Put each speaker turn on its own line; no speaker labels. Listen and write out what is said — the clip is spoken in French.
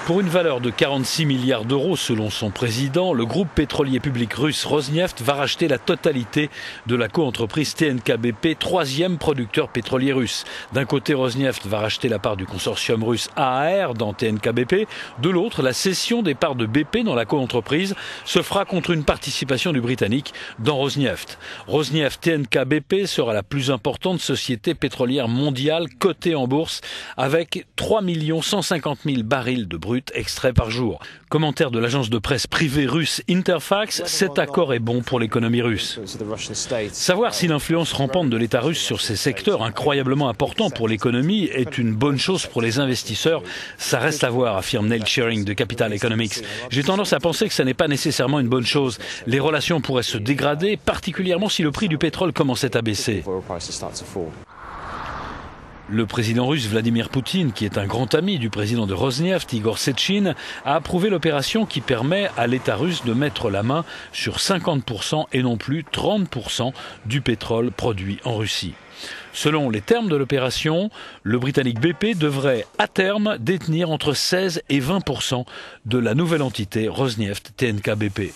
Pour une valeur de 46 milliards d'euros selon son président, le groupe pétrolier public russe Rosneft va racheter la totalité de la coentreprise TNK-BP, troisième producteur pétrolier russe. D'un côté, Rosneft va racheter la part du consortium russe AAR dans TNK-BP. De l'autre, la cession des parts de BP dans la coentreprise se fera contre une participation du Britannique dans Rosneft. Rosneft TNK-BP sera la plus importante société pétrolière mondiale cotée en bourse avec 3 150 000 barils de brut extraits par jour. Commentaire de l'agence de presse privée russe Interfax, cet accord est bon pour l'économie russe. Savoir si l'influence rampante de l'État russe sur ces secteurs incroyablement importants pour l'économie est une bonne chose pour les investisseurs, ça reste à voir, affirme Neil Shearing de Capital Economics. J'ai tendance à penser que ça n'est pas nécessairement une bonne chose. Les relations pourraient se dégrader, particulièrement si le prix du pétrole commençait à baisser. Le président russe Vladimir Poutine, qui est un grand ami du président de Rosneft, Igor Sechin, a approuvé l'opération qui permet à l'État russe de mettre la main sur 50% et non plus 30% du pétrole produit en Russie. Selon les termes de l'opération, le Britannique BP devrait à terme détenir entre 16 et 20% de la nouvelle entité Rosneft TNK BP.